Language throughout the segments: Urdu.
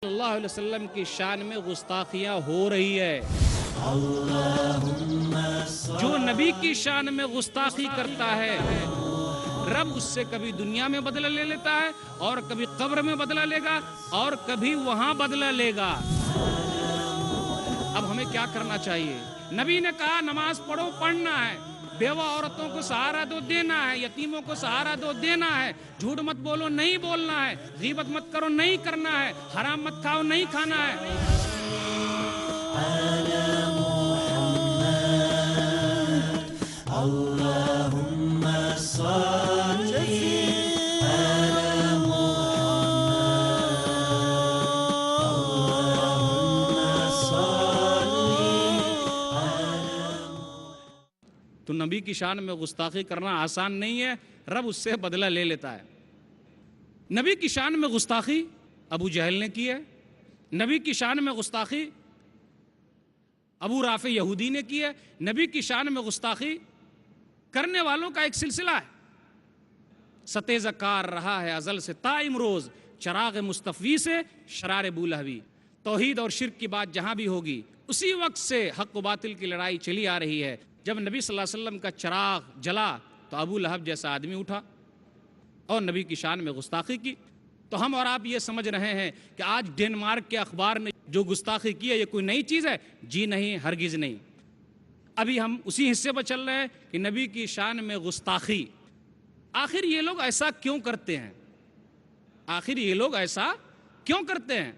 صلی اللہ علیہ وسلم کی شان میں گستاخیاں ہو رہی ہے۔ جو نبی کی شان میں گستاخی کرتا ہے رب اس سے کبھی دنیا میں بدلہ لے لیتا ہے اور کبھی قبر میں بدلہ لے گا اور کبھی وہاں بدلہ لے گا۔ اب ہمیں کیا کرنا چاہیے؟ نبی نے کہا نماز پڑھو، پڑھنا ہے، بیوہ عورتوں کو سہارا دو، دینا ہے، یتیموں کو سہارا دو، دینا ہے، جھوٹ مت بولو، نہیں بولنا ہے، غیبت مت کرو، نہیں کرنا ہے، حرام مت کھاؤ، نہیں کھانا ہے۔ اللہم صلی تو نبی کی شان میں گستاخی کرنا آسان نہیں ہے، رب اس سے بدلہ لے لیتا ہے۔ نبی کی شان میں گستاخی ابو جہل نے کی ہے، نبی کی شان میں گستاخی ابو رافع یہودی نے کی ہے، نبی کی شان میں گستاخی کرنے والوں کا ایک سلسلہ ہے، ستیزہ کار رہا ہے ازل سے تا امروز، چراغ مصطفی سے شرار بولہوی۔ توحید اور شرک کی بات جہاں بھی ہوگی اسی وقت سے حق و باطل کی لڑائی چلی آ رہی ہے۔ جب نبی صلی اللہ علیہ وسلم کا چراغ جلا تو ابو لہب جیسا آدمی اٹھا اور نبی کی شان میں گستاخی کی۔ تو ہم اور آپ یہ سمجھ رہے ہیں کہ آج ڈنمارک کے اخبار نے جو گستاخی کی ہے یہ کوئی نئی چیز ہے؟ جی نہیں، ہرگز نہیں۔ ابھی ہم اسی حصے پر چل رہے ہیں کہ نبی کی شان میں گستاخی۔ آخر یہ لوگ ایسا کیوں کرتے ہیں؟ آخر یہ لوگ ایسا کیوں کرتے ہیں؟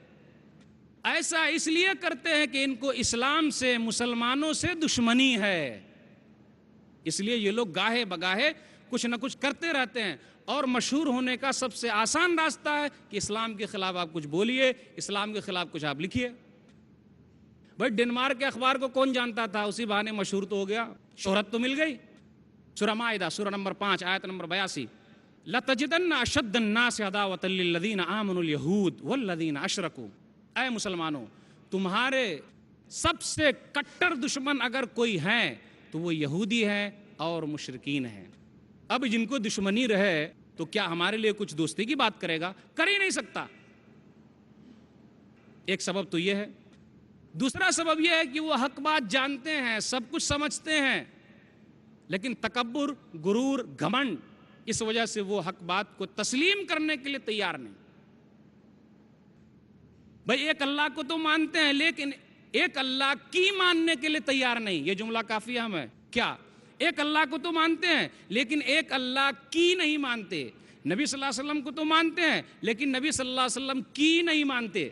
ایسا اس لیے کرتے ہیں کہ ان کو اسلام سے، مسلمانوں سے دشمنی ہے، اس لیے یہ لوگ گاہے بگاہے کچھ نہ کچھ کرتے رہتے ہیں۔ اور مشہور ہونے کا سب سے آسان راستہ ہے کہ اسلام کے خلاف آپ کچھ بولیے، اسلام کے خلاف کچھ آپ لکھیے۔ بھائی ڈنمارک کے اخبار کو کون جانتا تھا؟ اسی بہانے مشہور تو ہو گیا، شہرت تو مل گئی۔ سورہ مائدہ سورہ نمبر 5 آیت نمبر 82، لَتَجِدَنَّ أَشَدَّ النَّاسِ عَدَاوَةً لِّلَّذِينَ آمَنُوا الْيَهُودُ وَالَّذِينَ أَشْرَكُوا۔ اے مسلمانوں، تمہارے سب سے کٹر دشمن اگر کوئی ہیں تو وہ یہودی ہیں اور مشرکین ہیں۔ اب جن کو دشمنی رہے تو کیا ہمارے لیے کچھ دوستی کی بات کرے گا؟ کر ہی نہیں سکتا۔ ایک سبب تو یہ ہے۔ دوسرا سبب یہ ہے کہ وہ حق بات جانتے ہیں، سب کچھ سمجھتے ہیں، لیکن تکبر، غرور، گھمنڈ، اس وجہ سے وہ حق بات کو تسلیم کرنے کے لیے تیار نہیں۔ بھائی ایک اللہ کو تو مانتے ہیں لیکن ایک اللہ کی ماننے کے لیے تیار نہیں۔ یہ جملہ کافی اہم ہے۔ کیا؟ ایک اللہ کو تو مانتے ہیں لیکن ایک اللہ کی نہیں مانتے۔ نبی صلی اللہ علیہ وسلم کو تو مانتے ہیں لیکن نبی صلی اللہ علیہ وسلم کی نہیں مانتے۔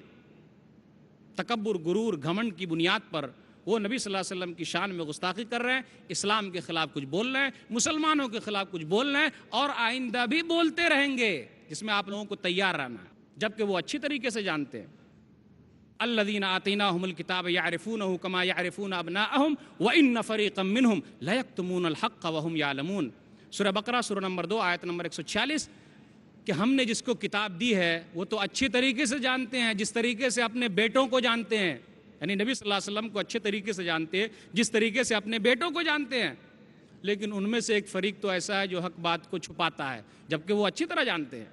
تکبر، غرور، گھمنڈ کی بنیاد پر وہ نبی صلی اللہ علیہ وسلم کی شان میں گستاخی کر رہے ہیں، اسلام کے خلاف کچھ بول رہے ہیں، مسلمانوں کے خلاف کچھ بول رہے ہیں اور آئندہ بھی بولتے رہیں گے، جس میں آپ لوگوں کو تیار رہنا ہے، جبکہ وہ اچھی طریقے سے جانتے ہیں۔ الذین آتیناہم الکتاب یعرفونہ کما یعرفون ابناءہم وان فریقا منہم لیکتمون الحق وہم یعلمون۔ سورہ بقرہ سورہ نمبر 2 آیت نمبر 146، کہ ہم نے جس کو کتاب دی ہے وہ تو اچھی طریقے سے جانتے ہیں جس طریقے سے اپنے بیٹوں کو جانتے ہیں، یعنی نبی صلی اللہ علیہ وسلم کو اچھے طریقے سے جانتے ہیں جس طریقے سے اپنے بیٹوں کو جانتے ہیں، لیکن ان میں سے ایک فریق تو ایسا ہے جو حق بات کو چھپاتا ہے جبکہ وہ اچھی طرح جانتے ہیں۔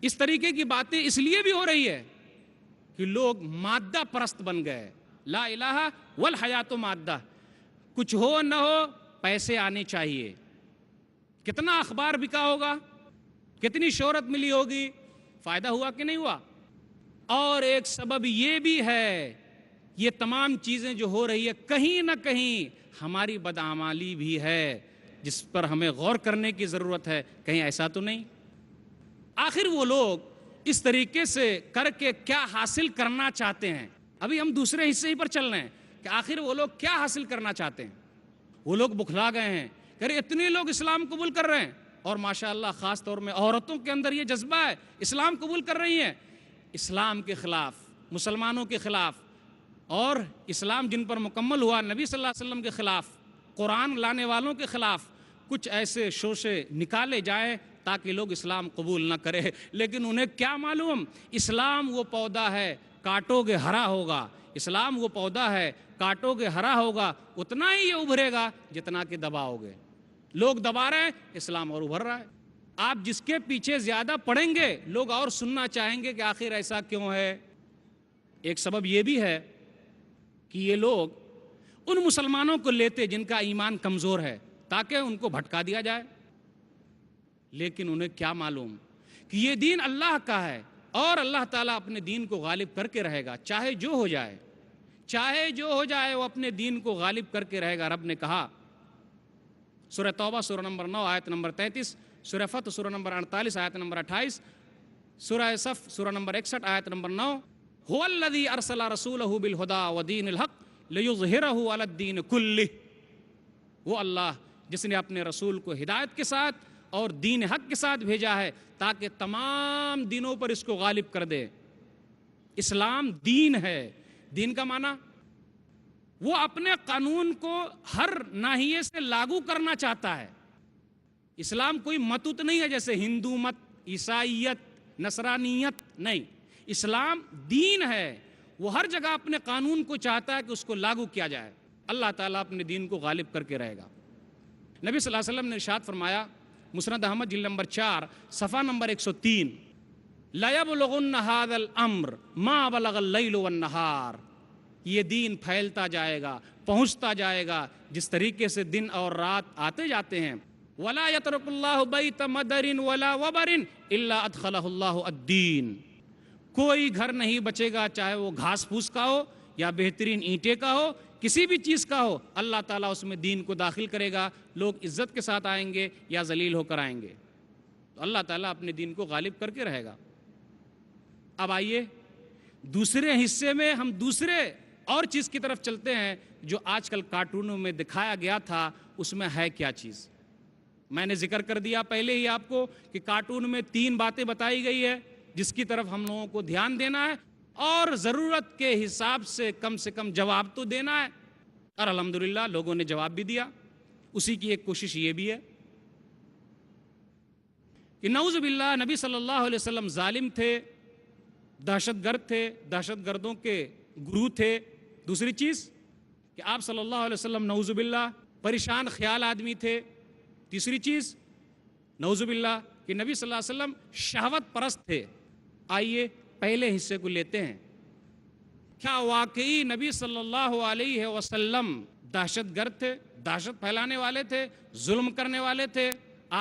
اس طریقے کی باتیں اس لیے بھی ہو رہی ہے کہ لوگ مادہ پرست بن گئے۔ لا الہ والحیات مادہ، کچھ ہو نہ ہو پیسے آنے چاہیے۔ کتنا اخبار بکا ہوگا، کتنی شہرت ملی ہوگی، فائدہ ہوا کہ نہیں ہوا؟ اور ایک سبب یہ بھی ہے، یہ تمام چیزیں جو ہو رہی ہے کہیں نہ کہیں ہماری بدعمالی بھی ہے جس پر ہمیں غور کرنے کی ضرورت ہے۔ کہیں ایسا تو نہیں؟ آخر وہ لوگ اس طریقے سے کر کے کیا حاصل کرنا چاہتے ہیں؟ ابھی ہم دوسرے حصے ہی پر چل رہے ہیں کہ آخر وہ لوگ کیا حاصل کرنا چاہتے ہیں۔ وہ لوگ بکھلا گئے ہیں کہ اتنے لوگ اسلام قبول کر رہے ہیں، اور ماشاءاللہ خاص طور میں عورتوں کے اندر یہ جذبہ ہے، اسلام قبول کر رہی ہیں، اسلام کے خلاف، مسلمانوں کے خلاف، اور اسلام جن پر مکمل ہوا نبی صلی اللہ علیہ وسلم کے خلاف، قرآن لانے والوں کے خلاف کچھ ایسے شوشے نکالے جائیں تاکہ لوگ اسلام قبول نہ کرے۔ لیکن انہیں کیا معلوم، اسلام وہ پودا ہے کاٹو گے ہرا ہوگا، اسلام وہ پودا ہے کاٹو گے ہرا ہوگا، اتنا ہی یہ ابھرے گا جتنا کہ دباؤ گے۔ لوگ دبا رہے ہیں، اسلام اور ابھر رہا ہے۔ آپ جس کے پیچھے زیادہ پڑیں گے لوگ اور سننا چاہیں گے کہ آخر ایسا کیوں ہے۔ ایک سبب یہ بھی ہے کہ یہ لوگ ان مسلمانوں کو لیتے جن کا ایمان کمزور ہے تاکہ ان کو بھٹکا دیا جائے، لیکن انہیں کیا معلوم کہ یہ دین اللہ کا ہے اور اللہ تعالیٰ اپنے دین کو غالب کر کے رہے گا، چاہے جو ہو جائے، چاہے جو ہو جائے وہ اپنے دین کو غالب کر کے رہے گا۔ رب نے کہا سورہ توبہ سورہ نمبر 9 آیت نمبر 33، سورہ فتح سورہ نمبر 48 آیت نمبر 28، سورہ صف سورہ نمبر 61 آیت نمبر 9، هو الذی ارسل رسولہ بالہدی ودین الحق لیظہرہ علی الدین کلہ، وہ اللہ جس نے اپنے رسول کو ہدایت کے ساتھ اور دین حق کے ساتھ بھیجا ہے تاکہ تمام دینوں پر اس کو غالب کر دے۔ اسلام دین ہے، دین کا معنی وہ اپنے قانون کو ہر ناحیے سے لاگو کرنا چاہتا ہے۔ اسلام کوئی متوت نہیں ہے جیسے ہندو مت، عیسائیت، نصرانیت، نہیں، اسلام دین ہے، وہ ہر جگہ اپنے قانون کو چاہتا ہے کہ اس کو لاگو کیا جائے۔ اللہ تعالیٰ اپنے دین کو غالب کر کے رہے گا۔ نبی صلی اللہ علیہ وسلم نے ارشاد فرمایا، مسند احمد جلد نمبر 4 صفحہ نمبر 103، لَيَبْلُغُنَّ هَذَا الْأَمْرُ مَا بَلَغَ اللَّيْلُ وَالنَّهَارُ، یہ دین پھیلتا جائے گا، پہنچتا جائے گا جس طریقے سے دن اور رات آتے جاتے ہیں۔ وَلَا يَتْرُكُ اللَّهُ بَيْتَ مَدَرٍ وَلَا وَبَرٍ إِلَّا أَدْخَلَهُ اللَّهُ الدِّينَ، کوئی گھر نہیں بچے گا چاہے وہ گھاس پھوس کا ہو یا بہترین اینٹے کا ہو، کسی بھی چیز کا ہو، اللہ تعالیٰ اس میں دین کو داخل کرے گا، لوگ عزت کے ساتھ آئیں گے یا ذلیل ہو کر آئیں گے، تو اللہ تعالیٰ اپنے دین کو غالب کر کے رہے گا۔ اب آئیے دوسرے حصے میں ہم دوسرے اور چیز کی طرف چلتے ہیں جو آج کل کارٹونوں میں دکھایا گیا تھا، اس میں ہے کیا چیز؟ میں نے ذکر کر دیا پہلے ہی آپ کو کہ کارٹون میں 3 باتیں بتائی گئی ہے جس کی طرف ہم لوگوں کو دھیان دینا ہے اور ضرورت کے حساب سے کم جواب تو دینا ہے، اور الحمدللہ لوگوں نے جواب بھی دیا۔ اسی کی ایک کوشش یہ بھی ہے کہ نعوذ باللہ نبی صلی اللہ علیہ وسلم ظالم تھے، دہشت گرد تھے، دہشت گردوں کے گرو تھے۔ دوسری چیز کہ آپ صلی اللہ علیہ وسلم نعوذ باللہ پریشان خیال آدمی تھے۔ تیسری چیز نعوذ باللہ کہ نبی صلی اللہ علیہ وسلم شہوت پرست تھے۔ آئیے پہلے حصے کو لیتے ہیں، کیا واقعی نبی صلی اللہ علیہ وسلم دہشت گرد تھے، دہشت پھیلانے والے تھے، ظلم کرنے والے تھے،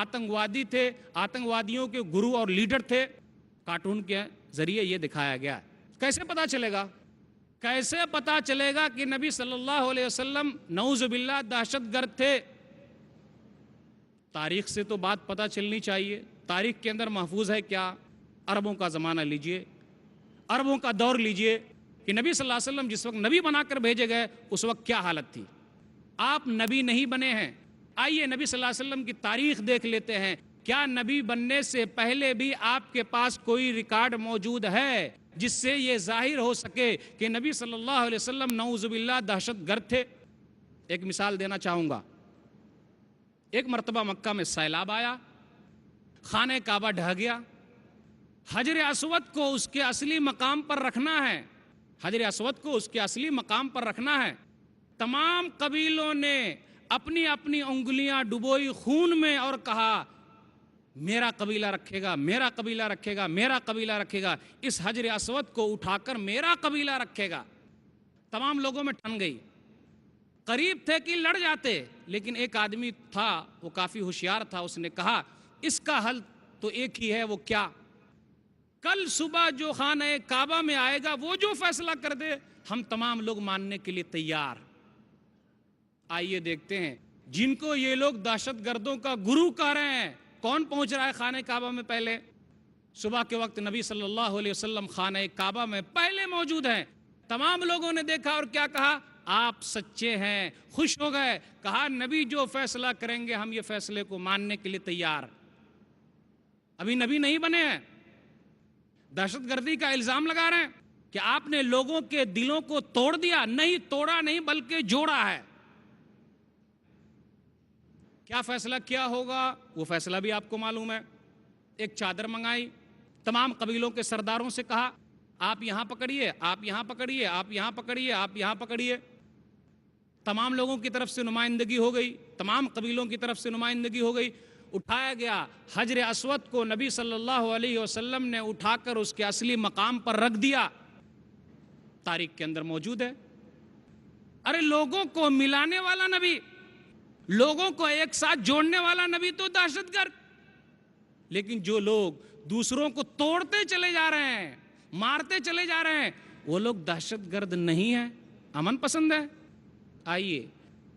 آتنکوادی تھے، آتنکوادیوں کے گرو اور لیڈر تھے؟ کارٹون کے ذریعے یہ دکھایا گیا ہے۔ کیسے پتا چلے گا؟ کیسے پتا چلے گا کہ نبی صلی اللہ علیہ وسلم نعوذ باللہ دہشت گرد تھے؟ تاریخ سے تو بات پتا چلنی چاہیے۔ تاریخ کے اندر محفوظ ہے کیا؟ عربوں کا زمانہ لیجئے، عربوں کا دور لیجئے کہ نبی صلی اللہ علیہ وسلم جس وقت نبی بنا کر بھیجے گئے اس وقت کیا حالت تھی۔ آپ نبی نہیں بنے ہیں، آئیے نبی صلی اللہ علیہ وسلم کی تاریخ دیکھ لیتے ہیں۔ کیا نبی بننے سے پہلے بھی آپ کے پاس کوئی ریکارڈ موجود ہے جس سے یہ ظاہر ہو سکے کہ نبی صلی اللہ علیہ وسلم نعوذ باللہ دہشت گرد تھے؟ ایک مثال دینا چاہوں گا۔ ایک مرتبہ مکہ میں سیلاب آیا، خانہ کعبہ ڈھہ گیا، حجر اسود کو اس کے اصلی مقام پر رکھنا ہے، حجر اسود کو اس کے اصلی مقام پر رکھنا ہے۔ تمام قبیلوں نے اپنی اپنی انگلیاں ڈبوئی خون میں اور کہا میرا قبیلہ رکھے گا، میرا قبیلہ رکھے گا، میرا قبیلہ رکھے گا، اس حجر اسود کو اٹھا کر میرا قبیلہ رکھے گا۔ تمام لوگوں میں ٹھن گئی، قریب تھے کہ لڑ جاتے، لیکن ایک آدمی تھا وہ کافی ہوشیار تھا، اس نے کہا اس کا حل تو ایک ہی ہے، وہ کیا؟ کل صبح جو خانہ کعبہ میں آئے گا وہ جو فیصلہ کر دے ہم تمام لوگ ماننے کے لیے تیار۔ آئیے دیکھتے ہیں جن کو یہ لوگ دہشت گردوں کا گرو کہہ رہے ہیں، کون پہنچ رہا ہے خانہ کعبہ میں پہلے؟ صبح کے وقت نبی صلی اللہ علیہ وسلم خانہ کعبہ میں پہلے موجود ہیں۔ تمام لوگوں نے دیکھا اور کیا کہا؟ آپ سچے ہیں، خوش ہو گئے، کہا نبی جو فیصلہ کریں گے ہم یہ فیصلے کو ماننے کے لیے تیار۔ ابھی نبی نہیں بنے ہیں، دہشت گردی کا الزام لگا رہے ہیں کہ آپ نے لوگوں کے دلوں کو توڑ دیا۔ نہیں، توڑا نہیں بلکہ جوڑا ہے۔ کیا فیصلہ کیا ہوگا وہ فیصلہ بھی آپ کو معلوم ہے۔ ایک چادر منگائی، تمام قبیلوں کے سرداروں سے کہا آپ یہاں پکڑیے، آپ یہاں پکڑیے، آپ یہاں پکڑیے، آپ یہاں پکڑیے۔ تمام لوگوں کی طرف سے نمائندگی ہو گئی، تمام قبیلوں کی طرف سے نمائندگی ہو گئی۔ اٹھایا گیا، حجر اسود کو نبی صلی اللہ علیہ وسلم نے اٹھا کر اس کے اصلی مقام پر رکھ دیا، تاریخ کے اندر موجود ہے۔ ارے لوگوں کو ملانے والا نبی، لوگوں کو ایک ساتھ جوڑنے والا نبی تو دہشت گرد، لیکن جو لوگ دوسروں کو توڑتے چلے جا رہے ہیں، مارتے چلے جا رہے ہیں، وہ لوگ دہشت گرد نہیں ہیں، امن پسند ہے۔ آئیے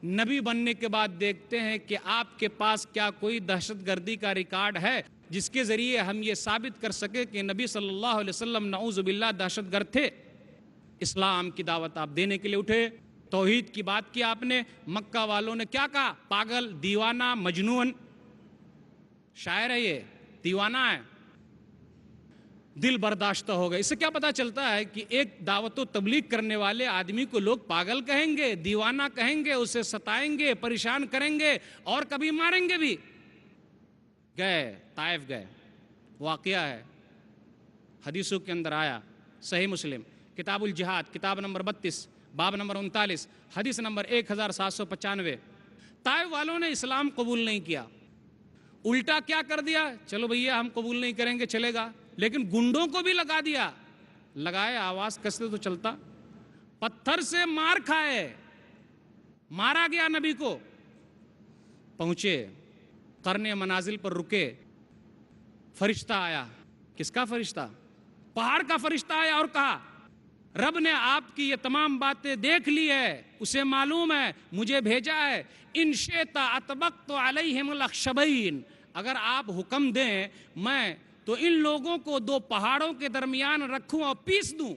نبی بننے کے بعد دیکھتے ہیں کہ آپ کے پاس کیا کوئی دہشت گردی کا ریکارڈ ہے جس کے ذریعے ہم یہ ثابت کر سکے کہ نبی صلی اللہ علیہ وسلم نعوذ باللہ دہشت گرد تھے۔ اسلام کی دعوت آپ دینے کے لیے اٹھے، توحید کی بات کی آپ نے، مکہ والوں نے کیا کہا؟ پاگل، دیوانہ، مجنون، شاعر ہے یہ، دیوانہ ہے، دل برداشتہ ہو گئے۔ اس سے کیا پتا چلتا ہے کہ ایک دعوت و تبلیغ کرنے والے آدمی کو لوگ پاگل کہیں گے، دیوانہ کہیں گے، اسے ستائیں گے، پریشان کریں گے اور کبھی ماریں گے بھی۔ گئے طائف، گئے، واقعہ ہے، حدیثوں کے اندر آیا، صحیح مسلم کتاب الجہاد، کتاب نمبر 32، باب نمبر 39، حدیث نمبر 1795۔ طائف والوں نے اسلام قبول نہیں کیا، الٹا کیا کر دیا؟ چلو بھیا ہم قبول نہیں کریں گے، چلے گا، لیکن گنڈوں کو بھی لگا دیا، لگائے، آواز کستے تو چلتا، پتھر سے مار کھائے، مارا گیا نبی کو۔ پہنچے قرن منازل پر، رکے، فرشتہ آیا۔ کس کا فرشتہ؟ پہاڑ کا فرشتہ آیا اور کہا رب نے آپ کی یہ تمام باتیں دیکھ لی ہے، اسے معلوم ہے، مجھے بھیجا ہے، ان شئت اطبقت علیہم الاخشبین، اگر آپ حکم دیں میں تو ان لوگوں کو دو پہاڑوں کے درمیان رکھوں اور پیس دوں۔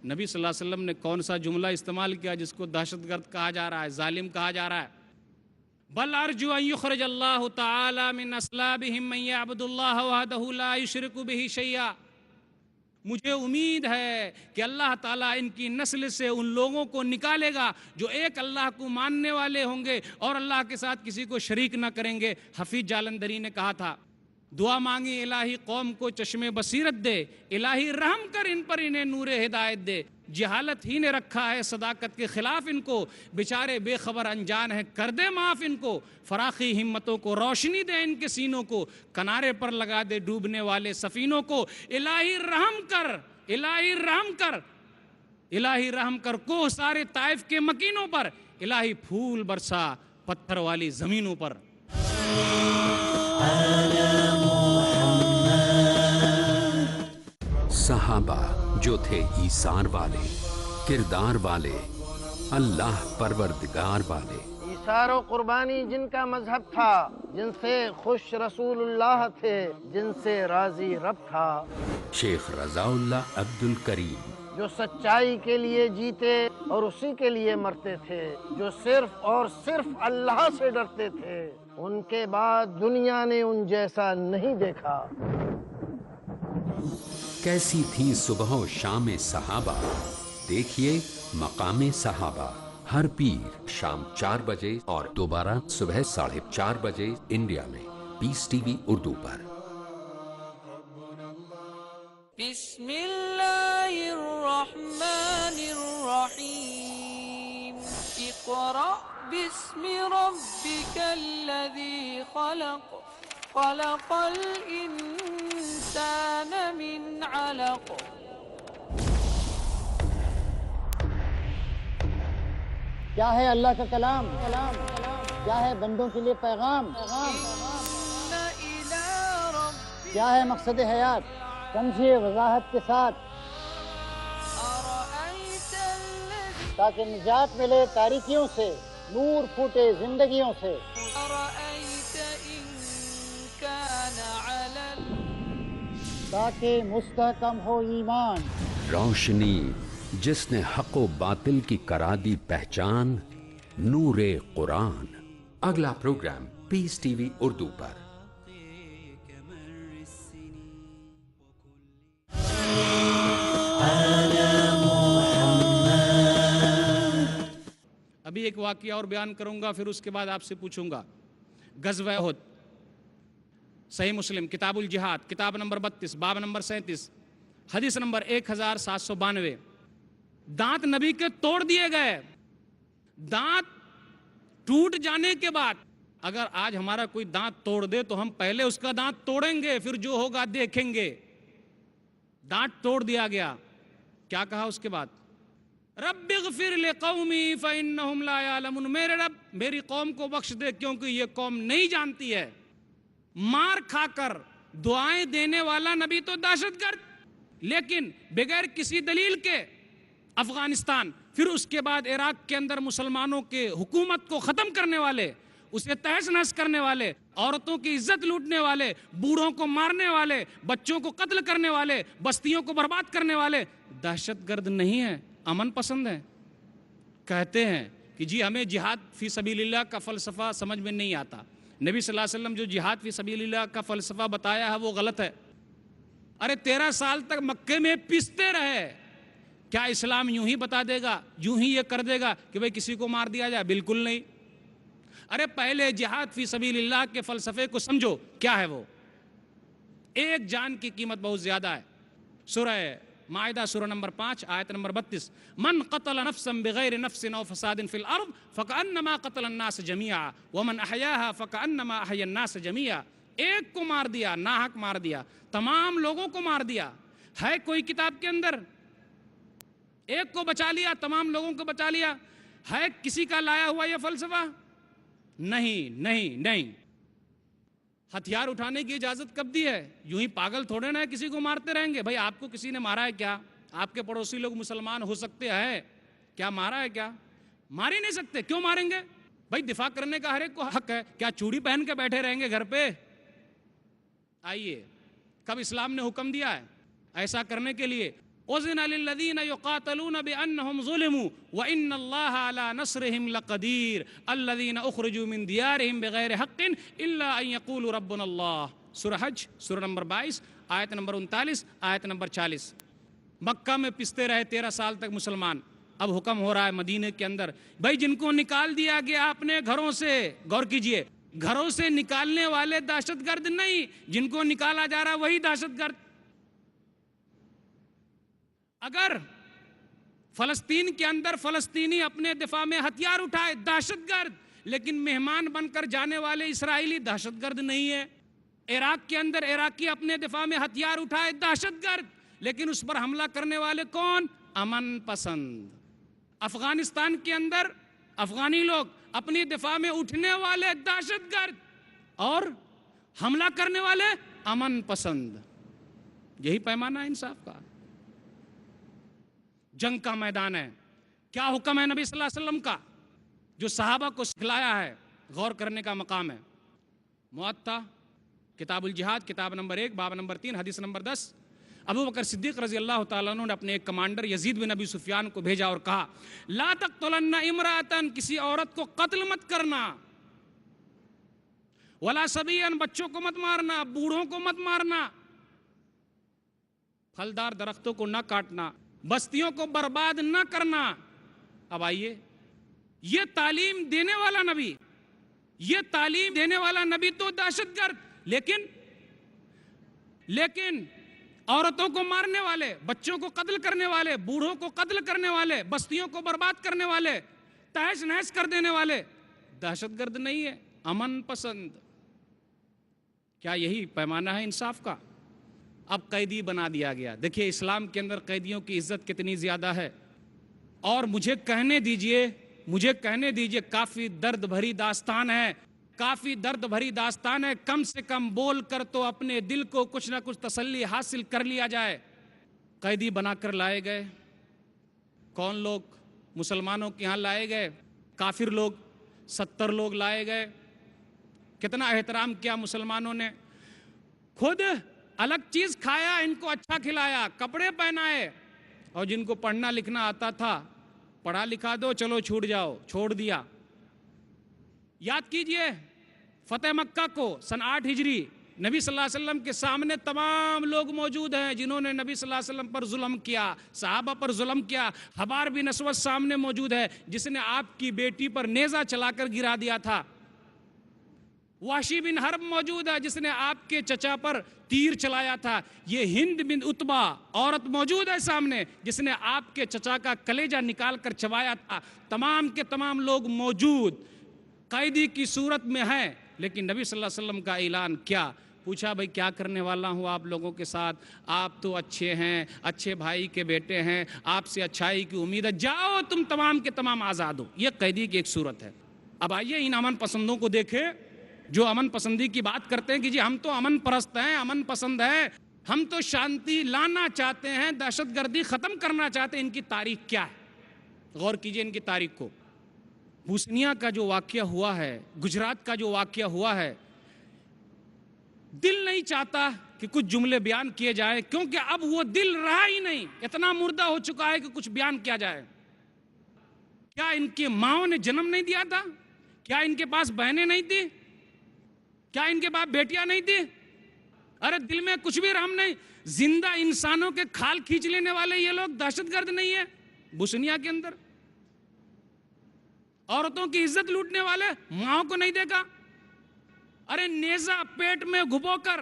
نبی صلی اللہ علیہ وسلم نے کون سا جملہ استعمال کیا جس کو دہشت گرد کہا جا رہا ہے، ظالم کہا جا رہا ہے؟ بل ارجو ان یخرج اللہ تعالی من اصلابہم من یعبد اللہ وحدہ لا یشرک بہ شیئا، مجھے امید ہے کہ اللہ تعالیٰ ان کی نسل سے ان لوگوں کو نکالے گا جو ایک اللہ کو ماننے والے ہوں گے اور اللہ کے ساتھ کسی کو شریک نہ کریں گے۔ حفیظ جالندھری نے کہا تھا، دعا مانگی الہی قوم کو چشم بصیرت دے، الہی رحم کر ان پر، انہیں نور ہدایت دے، جہالت ہی نے رکھا ہے صداقت کے خلاف ان کو، بیچارے بے خبر انجان ہیں، کر دے معاف ان کو، فراخی ہمتوں کو روشنی دے ان کے سینوں کو، کنارے پر لگا دے ڈوبنے والے سفینوں کو، الہی رحم کر، الہی رحم کر، الہی رحم کر کوہ سارے طائف کے مکینوں پر، الہی پھول برسا پتھر والی زمینوں پر۔ صحابہ جو تھے ایثار والے، کردار والے، اللہ پروردگار والے، ایثار و قربانی جن کا مذہب تھا، جن سے خوش رسول اللہ تھے، جن سے راضی رب تھا، شیخ رضا اللہ عبد الکریم، جو سچائی کے لیے جیتے اور اسی کے لیے مرتے تھے، جو صرف اور صرف اللہ سے ڈرتے تھے، ان کے بعد دنیا نے ان جیسا نہیں دیکھا۔ کیسی تھی صبح و شام صحابہ، دیکھیے مقام صحابہ، ہر پیر شام 4 بجے اور دوبارہ صبح 4:30 بجے انڈیا میں پیس ٹی وی اردو پر۔ بسم اللہ الرحمن الرحیم، اقرأ باسم ربک الذی خلق، خلق الانسان من علق۔ کیا ہے اللہ کا کلام، کیا ہے بندوں کے لیے پیغام، کیا ہے مقصد حیات، سمجھیے وضاحت کے ساتھ تاکہ نجات ملے تاریکیوں سے، نور پھوٹے زندگیوں سے۔ تاکہ مستحکم ہو ایمان، روشنی جس نے حق و باطل کی کرا دی پہچان، نور قرآن۔ اگلا پروگرام پیس ٹی وی اردو پر۔ ابھی ایک واقعہ اور بیان کروں گا، پھر اس کے بعد آپ سے پوچھوں گا۔ غزوہ احد، صحیح مسلم کتاب الجہاد، کتاب نمبر 32، باب نمبر 37، حدیث نمبر 1792۔ دانت نبی کے توڑ دیے گئے، دانت ٹوٹ جانے کے بعد اگر آج ہمارا کوئی دانت توڑ دے تو ہم پہلے اس کا دانت توڑیں گے، پھر جو ہوگا دیکھیں گے۔ دانت توڑ دیا گیا، کیا کہا اس کے بعد؟ رب اغفر لقومی فإنہم لا یعلمون، میرے رب میری قوم کو بخش دے کیونکہ یہ قوم نہیں جانتی ہے۔ مار کھا کر دعائیں دینے والا نبی تو دہشت گرد، لیکن بغیر کسی دلیل کے افغانستان، پھر اس کے بعد عراق کے اندر مسلمانوں کے حکومت کو ختم کرنے والے، اسے تہس نہس کرنے والے، عورتوں کی عزت لوٹنے والے، بوڑھوں کو مارنے والے، بچوں کو قتل کرنے والے، بستیوں کو برباد کرنے والے دہشت گرد نہیں ہیں، امن پسند ہیں۔ کہتے ہیں کہ جی ہمیں جہاد فی سبیل اللہ کا فلسفہ سمجھ میں نہیں آتا، نبی صلی اللہ علیہ وسلم جو جہاد فی سبیل اللہ کا فلسفہ بتایا ہے وہ غلط ہے۔ ارے 13 سال تک مکے میں پستے رہے، کیا اسلام یوں ہی بتا دے گا، یوں ہی یہ کر دے گا کہ بھئی کسی کو مار دیا جائے؟ بالکل نہیں۔ ارے پہلے جہاد فی سبیل اللہ کے فلسفے کو سمجھو، کیا ہے وہ؟ ایک جان کی قیمت بہت زیادہ ہے۔ سورہ مائدہ سورہ نمبر 5 آیت نمبر 32، من قتل نفسا بغیر نفس او فساد فی الارض فکأنما قتل الناس جميعا ومن احیاها فکأنما احیا الناس جميعا۔ ایک کو مار دیا، ناحق مار دیا، تمام لوگوں کو مار دیا۔ ہے کوئی کتاب کے اندر ایک کو بچا لیا، تمام لوگوں کو بچا لیا؟ ہے کسی کا لایا ہوا یہ فلسفہ؟ نہیں نہیں نہیں۔ ہتھیار اٹھانے کی اجازت کب دی ہے؟ یوں ہی پاگل تھوڑے نہ کسی کو مارتے رہیں گے۔ بھائی آپ کو کسی نے مارا ہے کیا؟ آپ کے پڑوسی لوگ مسلمان ہو سکتے ہیں، کیا مارا ہے کیا؟ مار ہی نہیں سکتے، کیوں ماریں گے؟ بھائی دفاع کرنے کا ہر ایک کو حق ہے، کیا چوڑی پہن کے بیٹھے رہیں گے گھر پہ؟ آئیے، کب اسلام نے حکم دیا ہے ایسا کرنے کے لیے؟ اذن للذین یقاتلون بانہم ظلموا وان اللہ علی نصرہم لقدیر الذین اخرجوا من دیارہم بغیر حق الا ان یقولوا ربنا اللہ۔ سورہ حج سورہ نمبر 22 آیت نمبر 39 آیت نمبر 40۔ مکہ میں پستے رہے 13 سال تک مسلمان، اب حکم ہو رہا ہے مدینے کے اندر، بھائی جن کو نکال دیا گیا اپنے گھروں سے، غور کیجئے، گھروں سے نکالنے والے دہشت گرد نہیں، جن کو نکالا جا رہا وہی دہشت گرد۔ اگر فلسطین کے اندر فلسطینی اپنے دفاع میں ہتھیار اٹھائے دہشت گرد، لیکن مہمان بن کر جانے والے اسرائیلی دہشت گرد نہیں ہے۔ عراق کے اندر عراقی اپنے دفاع میں ہتھیار اٹھائے دہشت گرد، لیکن اس پر حملہ کرنے والے کون؟ امن پسند۔ افغانستان کے اندر افغانی لوگ اپنی دفاع میں اٹھنے والے دہشت گرد اور حملہ کرنے والے امن پسند۔ یہی پیمانہ ہے انصاف کا۔ جنگ کا میدان ہے، کیا حکم ہے نبی صلی اللہ علیہ وسلم کا جو صحابہ کو سکھلایا ہے؟ غور کرنے کا مقام ہے۔ موطا کتاب الجہاد کتاب نمبر 1 باب نمبر 3 حدیث نمبر 10، ابو بکر صدیق رضی اللہ تعالیٰ عنہ نے اپنے ایک کمانڈر یزید بن ابی سفیان کو بھیجا اور کہا لا تقتلن امرأۃ، کسی عورت کو قتل مت کرنا، ولا صبیًا، بچوں کو مت مارنا، بوڑھوں کو مت مارنا، پھلدار درختوں کو نہ کاٹنا، بستیوں کو برباد نہ کرنا۔ اب آئیے، یہ تعلیم دینے والا نبی، یہ تعلیم دینے والا نبی تو دہشت گرد، لیکن عورتوں کو مارنے والے، بچوں کو قتل کرنے والے، بوڑھوں کو قتل کرنے والے، بستیوں کو برباد کرنے والے، تہس نہس کر دینے والے دہشت گرد نہیں ہے، امن پسند۔ کیا یہی پیمانہ ہے انصاف کا؟ اب قیدی بنا دیا گیا۔ دیکھیے اسلام کے اندر قیدیوں کی عزت کتنی زیادہ ہے، اور مجھے کہنے دیجئے کافی درد بھری داستان ہے، کافی درد بھری داستان ہے، کم سے کم بول کر تو اپنے دل کو کچھ نہ کچھ تسلی حاصل کر لیا جائے۔ قیدی بنا کر لائے گئے، کون لوگ؟ مسلمانوں کے ہاں لائے گئے، کافر لوگ 70 لوگ لائے گئے۔ کتنا احترام کیا مسلمانوں نے، خود الگ چیز کھایا، ان کو اچھا کھلایا، کپڑے پہنائے، اور جن کو پڑھنا لکھنا آتا تھا پڑھا لکھا دو، چلو چھوٹ جاؤ، چھوڑ دیا۔ یاد کیجئے فتح مکہ کو سن 8 ہجری، نبی صلی اللہ علیہ وسلم کے سامنے تمام لوگ موجود ہیں جنہوں نے نبی صلی اللہ علیہ وسلم پر ظلم کیا، صحابہ پر ظلم کیا۔ حبار بن اسود سامنے موجود ہے جس نے آپ کی بیٹی پر نیزہ چلا کر گرا دیا تھا۔ وحشی بن حرب موجود ہے جس نے آپ کے چچا پر تیر چلایا تھا۔ یہ ہند بن عتبہ عورت موجود ہے سامنے جس نے آپ کے چچا کا کلیجہ نکال کر چبایا تھا۔ تمام کے تمام لوگ موجود، قیدی کی صورت میں ہے، لیکن نبی صلی اللہ علیہ وسلم کا اعلان کیا؟ پوچھا بھائی کیا کرنے والا ہوں آپ لوگوں کے ساتھ، آپ تو اچھے ہیں، اچھے بھائی کے بیٹے ہیں، آپ سے اچھائی کی امید ہے، جاؤ تم تمام کے تمام آزاد ہو۔ یہ قیدی کی ایک صورت ہے۔ اب آئیے ان امن پسندوں کو دیکھیں جو امن پسندی کی بات کرتے ہیں کہ جی ہم تو امن پرست ہیں، امن پسند ہیں، ہم تو شانتی لانا چاہتے ہیں، دہشت گردی ختم کرنا چاہتے ہیں۔ ان کی تاریخ کیا ہے؟ غور کیجئے ان کی تاریخ کو۔ بوسنیا کا جو واقعہ ہوا ہے، گجرات کا جو واقعہ ہوا ہے، دل نہیں چاہتا کہ کچھ جملے بیان کیے جائیں، کیونکہ اب وہ دل رہا ہی نہیں، اتنا مردہ ہو چکا ہے کہ کچھ بیان کیا جائے۔ کیا ان کے ماؤں نے جنم نہیں دیا تھا؟ کیا ان کے پاس بہنیں نہیں تھی؟ کیا ان کے پاس بیٹیاں نہیں تھی؟ ارے دل میں کچھ بھی رحم نہیں؟ زندہ انسانوں کے کھال کھینچ لینے والے یہ لوگ دہشت گرد نہیں ہیں بوسنیا کے اندر؟ عورتوں کی عزت لوٹنے والے ماؤں کو نہیں دیکھا؟ ارے نیزہ پیٹ میں گھبو کر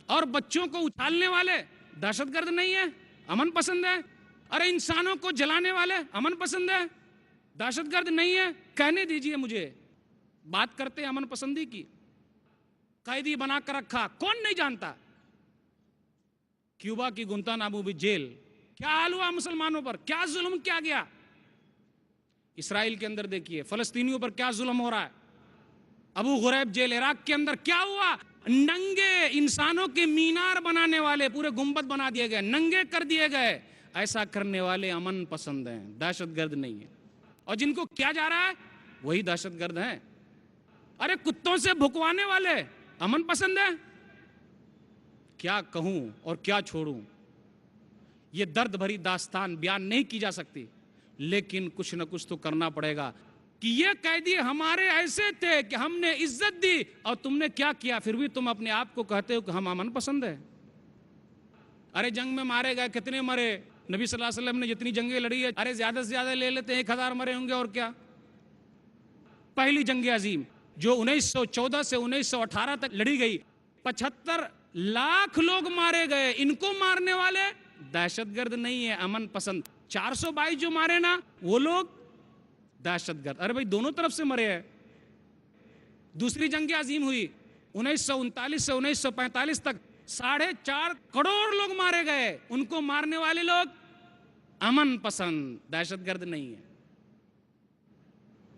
اور بچوں کو اچھالنے والے دہشت گرد نہیں ہیں، امن پسند ہے؟ ارے انسانوں کو جلانے والے امن پسند ہے، دہشت گرد نہیں ہے؟ کہنے دیجئے مجھے، بات کرتے ہیں امن پسندی کی۔ قیدی بنا کر رکھا، کون نہیں جانتا؟ کیوبا کی گنتانامو بھی جیل، کیا حال ہوا مسلمانوں پر، کیا ظلم کیا گیا؟ اسرائیل کے اندر دیکھیے فلسطینیوں پر کیا ظلم ہو رہا ہے۔ ابو غریب جیل عراق کے اندر کیا ہوا؟ ننگے انسانوں کے مینار بنانے والے پورے گنبد بنا دیے گئے، ننگے کر دیے گئے۔ ایسا کرنے والے امن پسند ہیں، دہشت گرد نہیں ہیں۔ اور جن کو کیا جا رہا ہے وہی دہشت گرد ہیں۔ ارے کتوں سے بھکوانے والے امن پسند ہیں۔ کیا کہوں اور کیا چھوڑوں؟ یہ درد بھری داستان بیان نہیں کی جا سکتی، لیکن کچھ نہ کچھ تو کرنا پڑے گا کہ یہ قیدی ہمارے ایسے تھے کہ ہم نے عزت دی اور تم نے کیا کیا، پھر بھی تم اپنے آپ کو کہتے ہو کہ ہم امن پسند ہیں۔ ارے جنگ میں مارے گئے، کتنے مرے؟ نبی صلی اللہ علیہ وسلم نے جتنی جنگیں لڑی ہے، ارے زیادہ سے زیادہ لے لیتے ہیں 1000 مرے ہوں گے، اور کیا۔ پہلی جنگ عظیم جو 1914 سے 1918 تک لڑی گئی، 75 لاکھ لوگ مارے گئے۔ ان کو مارنے والے دہشت گرد نہیں ہے، امن پسند۔ 422 جو مارے نا وہ لوگ دہشت گرد۔ ارے بھائی دونوں طرف سے مرے ہیں۔ دوسری جنگ عظیم ہوئی 1939 سے 1945 تک، 4.5 کروڑ لوگ مارے گئے۔ ان کو مارنے والے لوگ امن پسند، دہشت گرد نہیں ہے۔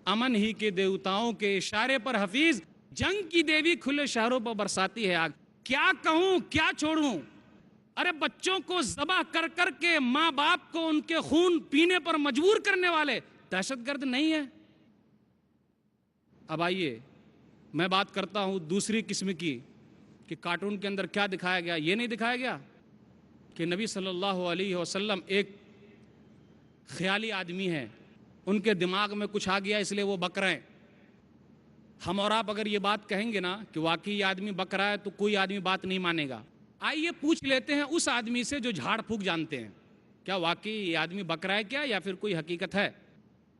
امن ہی کے دیوتاؤں کے اشارے پر حفیظ جنگ کی دیوی کھلے شہروں پر برساتی ہے آگ۔ کیا کہوں کیا چھوڑوں؟ ارے بچوں کو ذبح کر کر کے ماں باپ کو ان کے خون پینے پر مجبور کرنے والے دہشت گرد نہیں ہے۔ اب آئیے میں بات کرتا ہوں دوسری قسم کی کہ کارٹون کے اندر کیا دکھایا گیا۔ یہ نہیں دکھایا گیا کہ نبی صلی اللہ علیہ وسلم ایک خیالی آدمی ہے، ان کے دماغ میں کچھ آ گیا اس لیے وہ بک رہے ہیں۔ ہم اور آپ اگر یہ بات کہیں گے نا کہ واقعی یہ آدمی بک رہا ہے تو کوئی آدمی بات نہیں مانے گا۔ آئیے پوچھ لیتے ہیں اس آدمی سے جو جھاڑ پھونک جانتے ہیں، کیا واقعی یہ آدمی بک رہا ہے کیا، یا پھر کوئی حقیقت ہے؟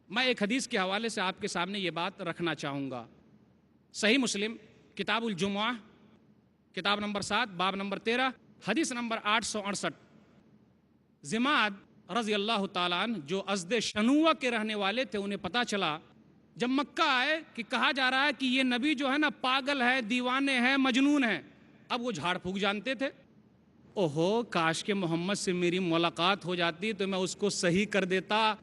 میں ایک حدیث کے حوالے سے آپ کے سامنے یہ بات رکھنا چاہوں گا۔ صحیح مسلم کتاب الجمعہ کتاب نمبر 7 باب نمبر 13 حدیث نمبر 868۔ زماد رضی اللہ تعالیٰ عنہ جو ازد شنوہ کے رہنے والے تھے، انہیں پتا چلا جب مکہ آئے کہ کہا جا رہا ہے کہ یہ نبی جو ہے نا پاگل ہے، دیوانے ہیں، مجنون ہے۔ اب وہ جھاڑ پھونک جانتے تھے۔ اوہو کاش کہ محمد سے میری ملاقات ہو جاتی تو میں اس کو صحیح کر دیتا۔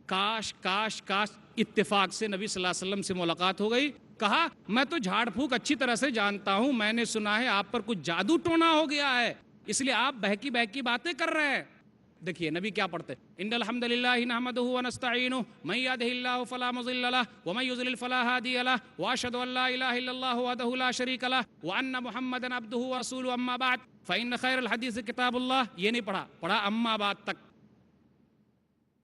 کاش کاش کاش اتفاق سے نبی صلی اللہ علیہ وسلم سے ملاقات ہو گئی۔ کہا میں تو جھاڑ پھونک اچھی طرح سے جانتا ہوں، میں نے سنا ہے آپ پر کچھ جادو ٹونا ہو گیا ہے، اس لیے آپ بہکی بہکی باتیں کر رہے ہیں۔ دیکھیے نبی کیا پڑھتے ہیں، ان الحمد للہ نحمدہ ونستعینہ من یہدہ اللہ فلا مضل لہ ومن یضلل فلا ہادی لہ واشہد ان لا الہ الا اللہ وحدہ لا شریک لہ وان محمدا عبدہ ورسولہ اما بعد فان خیر الحدیث کتاب اللہ۔ یہ نہیں پڑھا اما بعد تک۔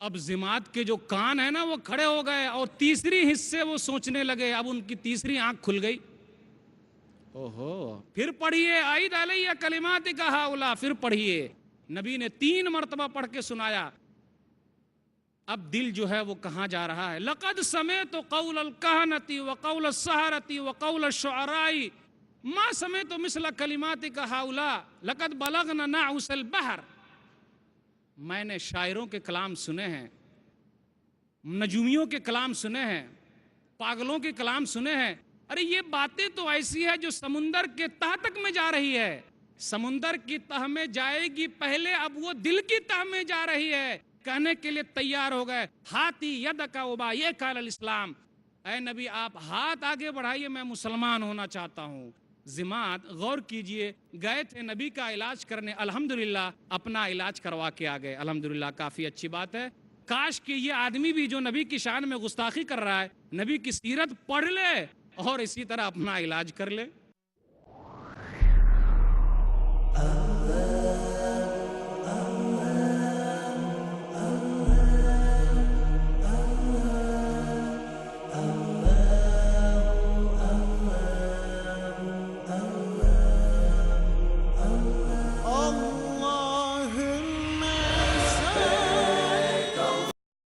اب زماد کے جو کان ہیں نا وہ کھڑے ہو گئے اور تیسری حصے وہ سوچنے لگے، اب ان کی تیسری آنکھ کھل گئی۔ اوہو پھر پڑھیے عید علیہ کلماتک ہؤلاء، پھر پڑھیے۔ نبی نے 3 مرتبہ پڑھ کے سنایا۔ اب دل جو ہے وہ کہاں جا رہا ہے؟ لقد سمعت قول الکہنۃ وقول السحرۃ وقول الشعراء ما سمعت مثل کلماتک ہؤلاء لقد بلغنا نعوس البحر۔ میں نے شاعروں کے کلام سنے ہیں، نجومیوں کے کلام سنے ہیں، پاگلوں کے کلام سنے ہیں. ارے یہ باتیں تو ایسی ہے جو سمندر کے تہ تک میں جا رہی ہے. سمندر کی تہ میں جائے گی پہلے، اب وہ دل کی تہ میں جا رہی ہے. کہنے کے لیے تیار ہو گئے، ہاتھی یدک وبایعک علی الاسلام، اے نبی آپ ہاتھ آگے بڑھائیے، میں مسلمان ہونا چاہتا ہوں. ضماد غور کیجئے، گئے تھے نبی کا علاج کرنے، الحمدللہ اپنا علاج کروا کے آ گئے. الحمدللہ کافی اچھی بات ہے. کاش کہ یہ آدمی بھی جو نبی کی شان میں گستاخی کر رہا ہے، نبی کی سیرت پڑھ لے اور اسی طرح اپنا علاج کر لے.